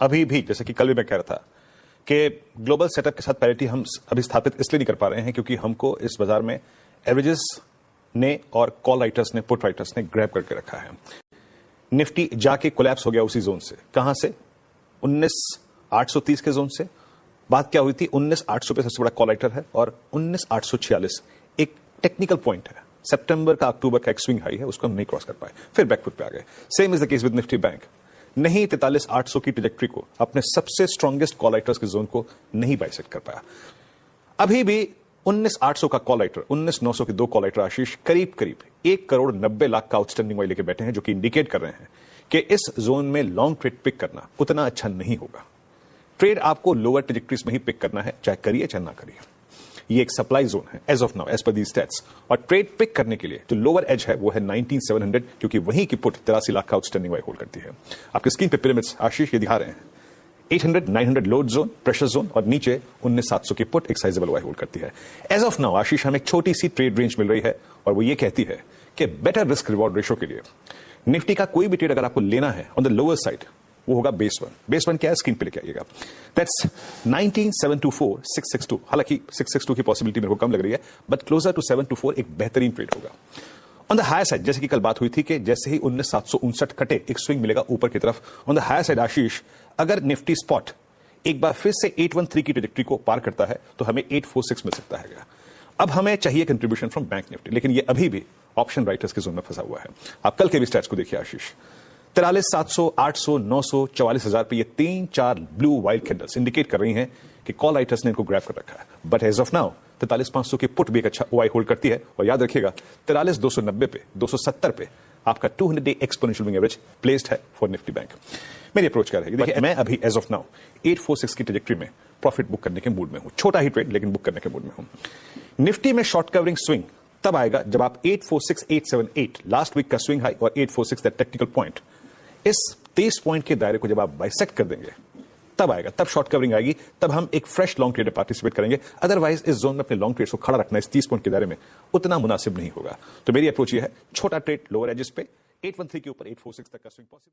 अभी भी, जैसे कि कल भी मैं कह रहा था कि ग्लोबल सेटअप के साथ पैरिटी हम अभी स्थापित इसलिए नहीं कर पा रहे हैं क्योंकि हमको इस बाजार में एवरेजेस ने और कॉल राइटर्स ने, पुट राइटर्स ने ग्रैब करके रखा है। निफ्टी जाके कोलैप्स हो गया उसी जोन से। कहां से? 19,830 के जोन से। बात क्या हुई थी? 19,800 पे सबसे बड़ा कॉल राइटर है और 19,846 एक टेक्निकल पॉइंट है। सितंबर का अक्टूबर का एक स्विंग हाई है, उसको हम नहीं क्रॉस कर पाए, फिर बैकफुट पे आ गए। Same is the case with Nifty bank. नहीं 43,800 की ट्रैजेक्टरी को, अपने सबसे स्ट्रॉन्गेस्ट कॉल राइटर्स के जोन को नहीं बाइसेक्ट कर पाया। अभी भी 19,800 का कॉल राइटर, 19,900 के दो कॉल राइटर आशीष करीब करीब 1,90,00,000 का आउटस्टैंडिंग वाले लेके बैठे हैं, जो कि इंडिकेट कर रहे हैं कि इस जोन में लॉन्ग ट्रेड पिक करना उतना अच्छा नहीं होगा। ट्रेड आपको लोअर ट्रैजेक्टरीज में ही पिक करना है, चाहे करिए चाहे ना करिए। ये एक सप्लाई जोन है as of now, as per the stats. और ट्रेड पिक करने के लिए जो लोअर एज है वो है 19,700, क्योंकि वहीं की पुट 83 लाख का आउटस्टैंडिंग वाई होल्ड करती है। आपके स्क्रीन पे पिरामिड्स आशीष ये दिखा रहे हैं। 800, 900 लोड जोन, प्रेशर जोन, और नीचे 19,700 की पुट एक साइजेबल वाई होल्ड करती है। एज ऑफ नाउ आशीष हमें एक छोटी सी ट्रेड रेंज मिल रही है और वो ये कहती है कि बेटर रिस्क रिवॉर्ड रेशो के लिए निफ्टी का कोई भी ट्रेड अगर आपको लेना है ऑन द लोअर साइड, वो होगा बेस वन। बेस वन क्या है? स्क्रीन पे लेके आइएगा। दैट्स 19,724, 662। हालांकि 662 की पॉसिबिलिटी मेरे को कम लग रही है, बट क्लोजर टू 724 एक बेहतरीन ट्रेड होगा। ऑन द हायर साइड, जैसे कि कल बात हुई थी कि जैसे ही 19,759 कटे एक स्विंग मिलेगा ऊपर की तरफ। ऑन द हायर साइड आशीष, अगर निफ्टी स्पॉट एक बार फिर से 813 की ट्रैजेक्टरी को पार करता है तो हमें 846 मिल सकता है। अब हमें चाहिए कंट्रीब्यूशन फ्रॉम बैंक निफ्टी, लेकिन ये अभी भी ऑप्शन राइटर्स के जोन में फंसा हुआ है। आप कल के भी स्टैट्स को देखिए आशीष। 43,700, 800, 900, 44,000 पे ये 3-4 ब्लू वाइल्ड कैंडल्स इंडिकेट कर रही हैं कि कॉल राइटर्स ने इनको ग्रैब कर रखा है। बट एज ऑफ नाउ 43,500 की पुट भी एक अच्छा ओआई होल्ड करती है। और याद रखिएगा 43,290 पे, 270 पे आपका 200-डे एक्सपोनेंशियल मूविंग एवरेज प्लेस्ड है फॉर निफ्टी बैंक। मेरी अप्रोच क्या रहेगी? देखिए, मैं अभी एज ऑफ नाउ 846 की ट्रैजेक्टरी में प्रॉफिट बुक करने के मूड में हूं। छोटा ही ट्रेड, लेकिन बुक करने के मूड में हूं। निफ्टी में शॉर्ट कवरिंग स्विंग तब आएगा जब आप 846, 878 लास्ट वीक का स्विंग हाई और 846 दैट टेक्निकल पॉइंट, इस 23 पॉइंट के दायरे को जब आप बाइसेक्ट कर देंगे तब आएगा, तब शॉर्ट कवरिंग आएगी, तब हम एक फ्रेश लॉन्ग ट्रेड में पार्टिसिपेट करेंगे। अदरवाइज इस जोन में अपने लॉन्ग ट्रेड को खड़ा रखना इस 30 पॉइंट के दायरे में उतना मुनासिब नहीं होगा। तो मेरी अप्रोच ये है, छोटा ट्रेड लोअर एजेस पे 813 के ऊपर 846 तक का स्विंग पॉसिबल।